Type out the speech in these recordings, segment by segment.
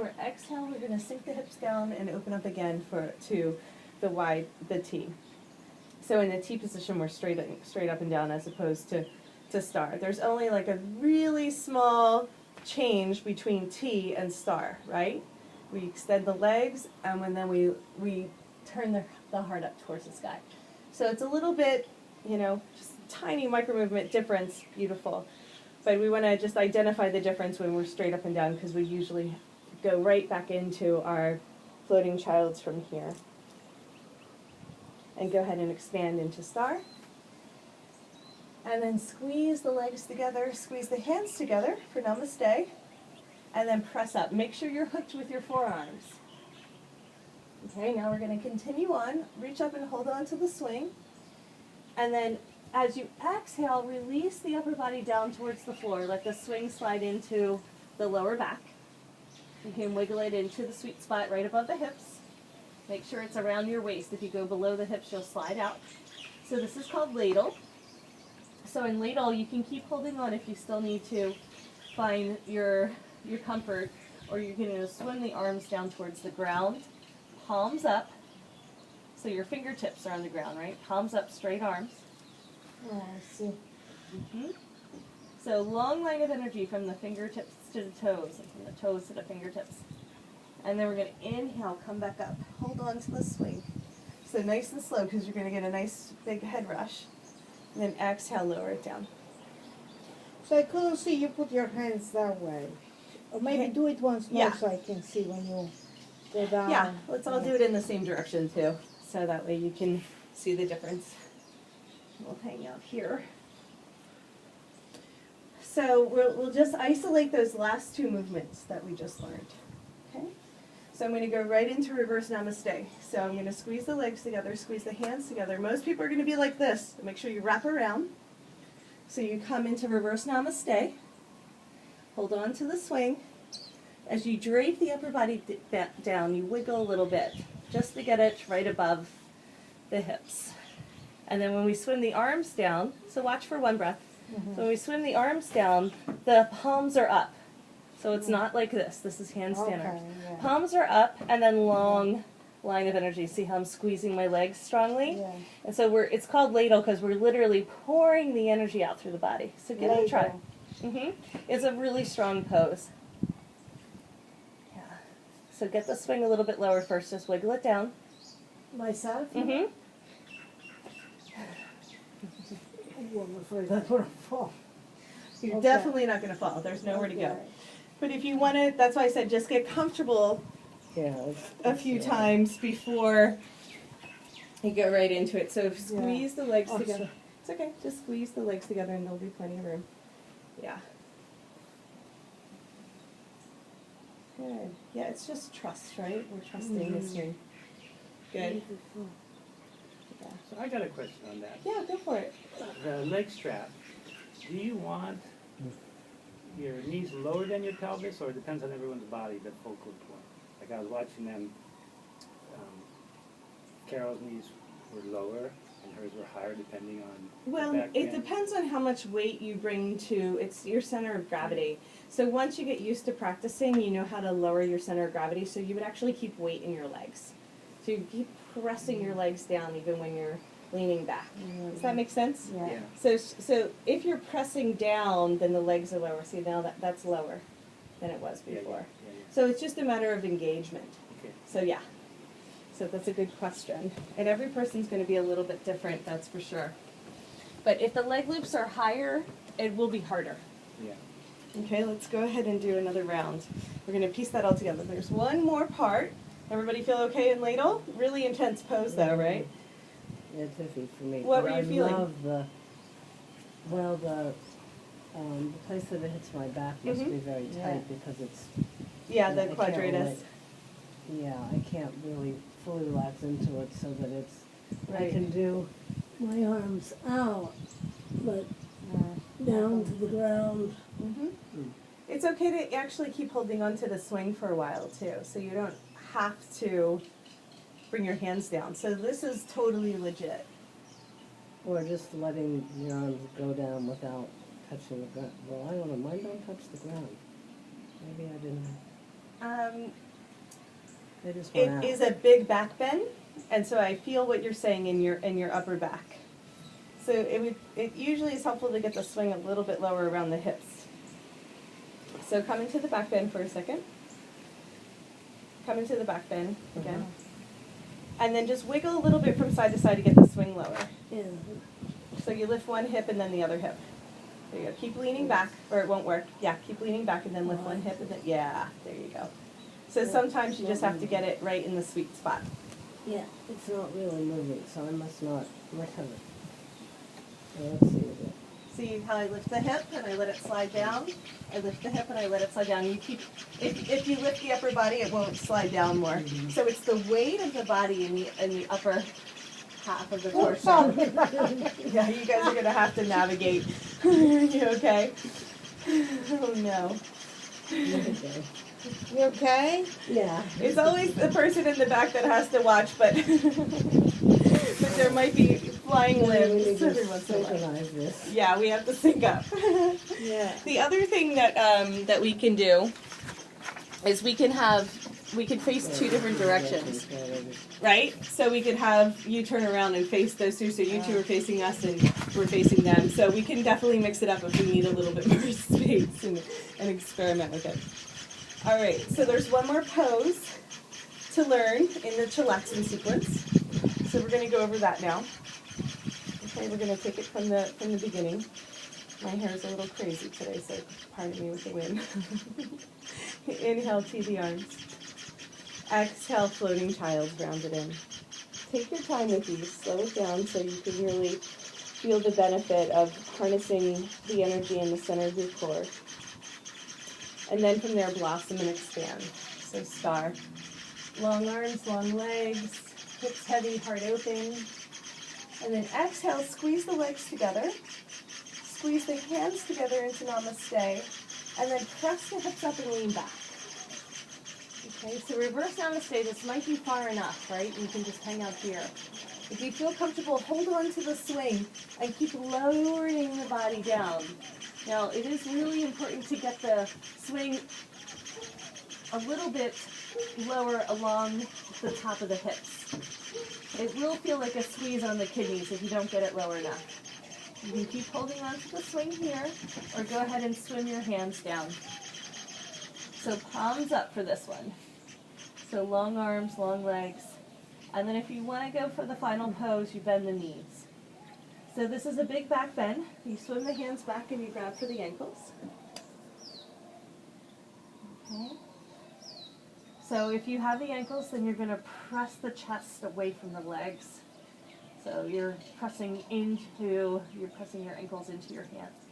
For exhale, we're going to sink the hips down and open up again to the T. So in the T position, we're straight up and down as opposed to star. There's only like a really small change between T and star, right? We extend the legs, and then we turn the heart up towards the sky. So it's a little bit, just a tiny micro movement difference, beautiful. But we want to just identify the difference when we're straight up and down, because we usually go right back into our floating childs from here. And go ahead and expand into star. And then squeeze the legs together, squeeze the hands together for namaste. And then press up. Make sure you're hooked with your forearms. Okay, now we're going to continue on. Reach up and hold on to the swing. And then as you exhale, release the upper body down towards the floor. Let the swing slide into the lower back. You can wiggle it into the sweet spot right above the hips. Make sure it's around your waist. If you go below the hips, you'll slide out. So this is called ladle. So in ladle, you can keep holding on if you still need to find your comfort, or you can swing the arms down towards the ground, palms up. So your fingertips are on the ground, right? Palms up, straight arms. Oh, I see. So long line of energy from the fingertips to the toes, and from the toes to the fingertips. And then we're going to inhale, come back up. Hold on to the swing. So nice and slow, because you're going to get a nice big head rush. And then exhale, lower it down. So I couldn't see you put your hands that way. Or maybe do it once more so I can see when you go down. Yeah, let's all do it in the same direction too. So that way you can see the difference. We'll hang out here. So we'll just isolate those last two movements that we just learned. Okay? So I'm going to go right into reverse namaste. So I'm going to squeeze the legs together, squeeze the hands together. Most people are going to be like this. Make sure you wrap around. So you come into reverse namaste. Hold on to the swing. As you drape the upper body down, you wiggle a little bit just to get it right above the hips. And then when we swim the arms down, so watch for one breath. So when we swim the arms down, the palms are up. So it's not like this. This is handstand arms. Yeah. Palms are up, and then long line of energy. See how I'm squeezing my legs strongly? Yeah. And so it's called ladle because we're literally pouring the energy out through the body. So give it a try. It's a really strong pose. Yeah. So get the swing a little bit lower first. Just wiggle it down. Myself? Mm-hmm. Oh, I'm afraid I'm going to fall. You're definitely not going to fall. There's nowhere to go. But if you want to, that's why I said just get comfortable a few times before you go right into it. So squeeze the legs together. It's okay. Just squeeze the legs together and there'll be plenty of room. Yeah. Good. Yeah, it's just trust, right? We're trusting this swing. Good. Yeah. So I got a question on that. Yeah, go for it. The leg strap, do you want your knees lower than your pelvis, or it depends on everyone's body, the focal point? Like I was watching them, Carol's knees were lower and hers were higher depending on Well, the back it bend. depends on how much weight you bring to, it's your center of gravity. So once you get used to practicing, you know how to lower your center of gravity, so you would actually keep weight in your legs. So you keep pressing your legs down even when you're leaning back. Does that make sense? Yeah. Yeah. So if you're pressing down, then the legs are lower. See, now that's lower than it was before. Yeah. So it's just a matter of engagement. Okay. So yeah. So that's a good question. And every person's going to be a little bit different, that's for sure. But if the leg loops are higher, it will be harder. Yeah. Okay, let's go ahead and do another round. We're going to piece that all together. There's one more part. Everybody feel okay in ladle? Really intense pose though, right? It's iffy for me. What but were you feeling? I love the place that it hits my back must be very tight because it's... Yeah, the I can't quadratus. I can't really fully relax into it so that it's... Right. I can do my arms out, but down to the ground. It's okay to actually keep holding on to the swing for a while too, so you don't have to bring your hands down. So this is totally legit. Or just letting your arms go down without touching the ground. Well, I don't know. Mine don't touch the ground. Maybe I didn't. It is one It out. is a big back bend, and so I feel what you're saying in your upper back. So it usually is helpful to get the swing a little bit lower around the hips. So come into the back bend for a second. Come into the back bend again. And then just wiggle a little bit from side to side to get the swing lower. Yeah. So you lift one hip and then the other hip. There you go. Keep leaning back, or it won't work. Yeah, keep leaning back and then lift one hip and then, yeah, there you go. So sometimes you just have to get it right in the sweet spot. Yeah. It's not really moving, so I must not recover. So let's see again. See how I lift the hip and I let it slide down? I lift the hip and I let it slide down. You keep, if you lift the upper body, it won't slide down more. So it's the weight of the body in the upper half of the torso. Yeah, you guys are gonna have to navigate. You okay? Oh no. Okay. You okay? Yeah. It's always the person in the back that has to watch, but but there might be flying We limbs need every to once in a while. synchronize this. Yeah, we have to sync up. Yeah. The other thing that that we can do is we can face two different directions, right? So we could have you turn around and face those two, so you two are facing us and we're facing them. So we can definitely mix it up if we need a little bit more space and experiment with it. All right, so there's one more pose to learn in the chillaxing sequence. So we're going to go over that now. Okay, we're going to take it from the beginning. My hair is a little crazy today, so pardon me with the wind. Inhale, tee the arms. Exhale, floating child, round it in. Take your time with these. Slow it down so you can really feel the benefit of harnessing the energy in the center of your core. And then from there, blossom and expand. So star. Long arms, long legs, hips heavy, heart open. And then exhale, squeeze the legs together. Squeeze the hands together into namaste. And then press the hips up and lean back. Okay, so reverse namaste. This might be far enough, right? You can just hang out here. If you feel comfortable, hold on to the swing and keep lowering the body down. Now, it is really important to get the swing a little bit lower along the top of the hips. It will feel like a squeeze on the kidneys if you don't get it lower enough. You can keep holding on to the swing here, or go ahead and swim your hands down. So palms up for this one. So long arms, long legs. And then if you want to go for the final pose, you bend the knees. So this is a big back bend. You swim the hands back and you grab for the ankles. Okay. So if you have the ankles, then you're going to press the chest away from the legs. So you're pressing your ankles into your hands.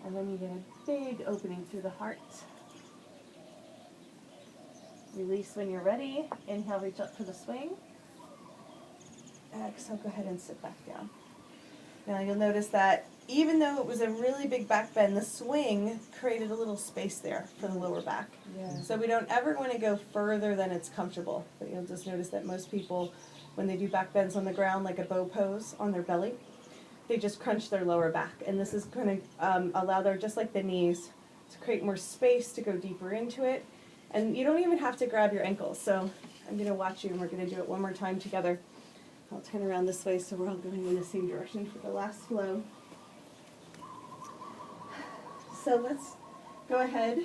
And then you get a big opening through the heart. Release when you're ready. Inhale, reach up for the swing. Exhale, go ahead and sit back down. Now you'll notice that even though it was a really big back bend, the swing created a little space there for the lower back. Yeah. So we don't ever want to go further than it's comfortable. But you'll just notice that most people, when they do back bends on the ground, like a bow pose on their belly, they just crunch their lower back. And this is going to allow just like the knees, to create more space to go deeper into it. And you don't even have to grab your ankles. So I'm going to watch you and we're going to do it one more time together. I'll turn around this way so we're all going in the same direction for the last flow. So let's go ahead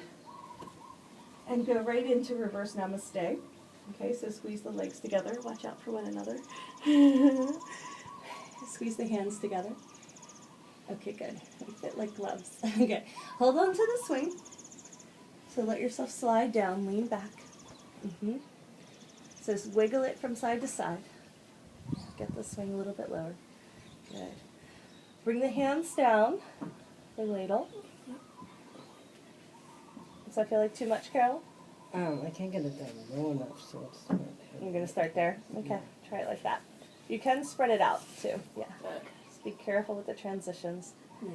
and go right into reverse namaste. Okay, so squeeze the legs together. Watch out for one another. Squeeze the hands together. Okay, good. They fit like gloves. Okay, hold on to the swing. So let yourself slide down, lean back. So just wiggle it from side to side. Get the swing a little bit lower. Good. Bring the hands down for ladle. Does that feel like too much, Carol? I can't get it down low enough, so it's not. I'm going to start there. Okay, try it like that. You can spread it out too. Yeah. Just be careful with the transitions. Yeah.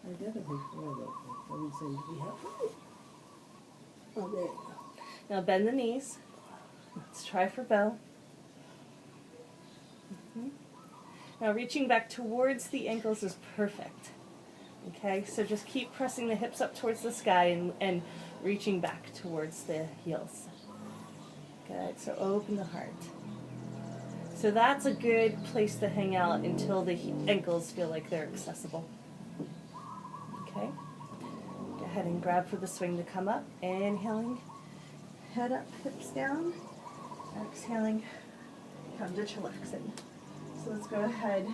I did it before, but it doesn't seem to be helpful. Oh, there you go. Now bend the knees. Let's try for bow. Now reaching back towards the ankles is perfect. Okay, so just keep pressing the hips up towards the sky and reaching back towards the heels. Good, so open the heart. So that's a good place to hang out until the ankles feel like they're accessible. Okay, go ahead and grab for the swing to come up. Inhaling, head up, hips down. Exhaling, come to chillaxing. So let's go ahead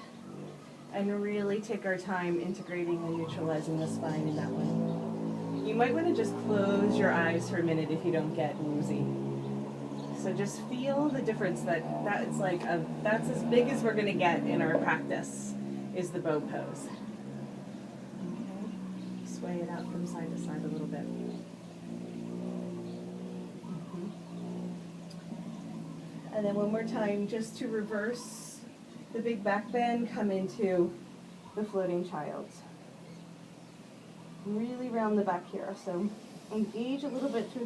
and really take our time integrating and neutralizing the spine in that one. You might want to just close your eyes for a minute if you don't get woozy. So just feel the difference that's like that's as big as we're going to get in our practice is the bow pose. Okay. Sway it out from side to side a little bit. And then one more time, just to reverse the big back bend, come into the floating child. Really round the back here. So engage a little bit through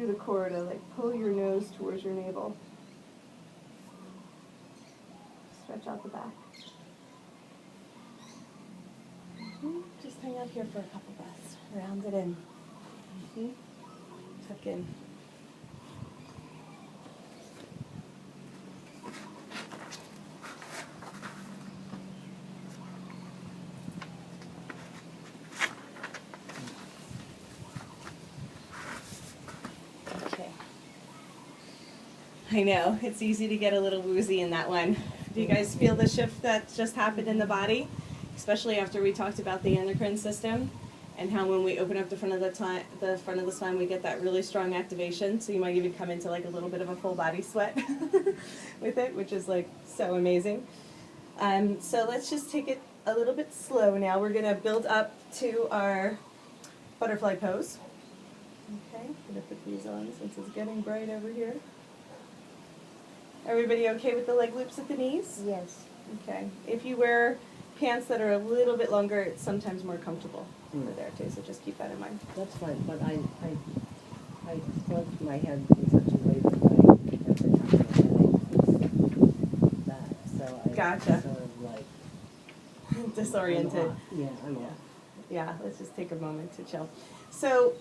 the core to like pull your nose towards your navel. Stretch out the back. Just hang out here for a couple breaths. Round it in. Tuck in. I know, it's easy to get a little woozy in that one. Do you guys feel the shift that just happened in the body? Especially after we talked about the endocrine system and how when we open up the front of the spine, we get that really strong activation. So you might even come into like a little bit of a full body sweat with it, which is like so amazing. So let's just take it a little bit slow now. We're gonna build up to our butterfly pose. Okay, I'm gonna put these on since it's getting bright over here. Everybody okay with the leg loops at the knees? Yes. Okay. If you wear pants that are a little bit longer, it's sometimes more comfortable for there too, so just keep that in mind. That's fine, but I slumped my head in such a way that every time that, so I Gotcha. sort of like Disoriented. I'm off. Yeah, I'm off. Yeah, let's just take a moment to chill. So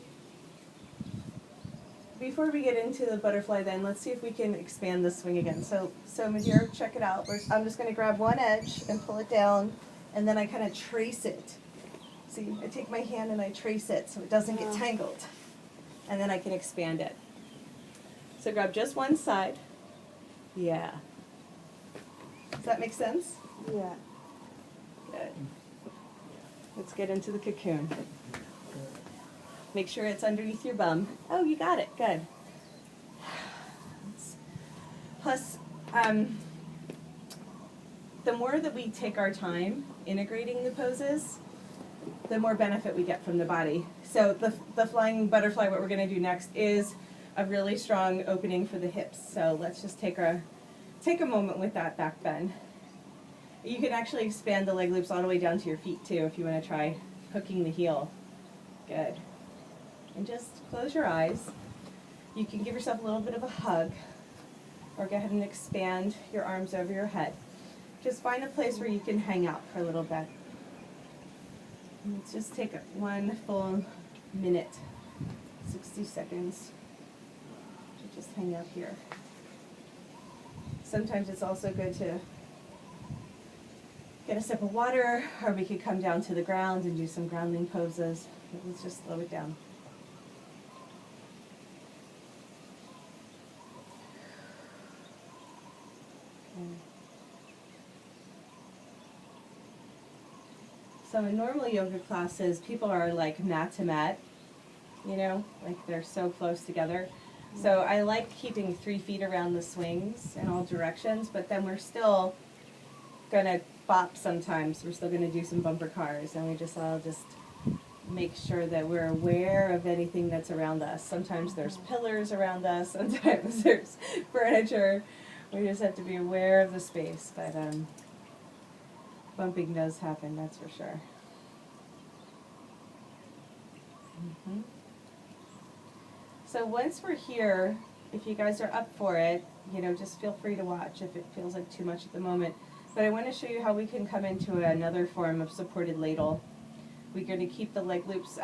before we get into the butterfly then, let's see if we can expand the swing again. So Madeira, check it out. I'm just going to grab one edge and pull it down, and then I kind of trace it. See, I take my hand and I trace it so it doesn't get tangled. And then I can expand it. So grab just one side. Yeah. Does that make sense? Yeah. Good. Let's get into the cocoon. Make sure it's underneath your bum. Oh, you got it. Good. Plus, the more that we take our time integrating the poses, the more benefit we get from the body. So the flying butterfly, what we're going to do next is a really strong opening for the hips. So let's just take a moment with that back bend. You can actually expand the leg loops all the way down to your feet too if you want to try hooking the heel. Good. And just close your eyes. You can give yourself a little bit of a hug or go ahead and expand your arms over your head. Just find a place where you can hang out for a little bit. And let's just take one full minute, 60 seconds to just hang out here. Sometimes it's also good to get a sip of water, or we could come down to the ground and do some grounding poses. Let's just slow it down. So in normal yoga classes, people are like mat to mat, you know, like they're so close together. So I like keeping 3 feet around the swings in all directions, but then we're still gonna bop sometimes. We're still gonna do some bumper cars, and we just all just make sure that we're aware of anything that's around us. Sometimes there's pillars around us, sometimes there's furniture. We just have to be aware of the space, but bumping does happen, that's for sure. So once we're here, if you guys are up for it, you know, just feel free to watch if it feels like too much at the moment. But I want to show you how we can come into another form of supported ladle. We're going to keep the leg loops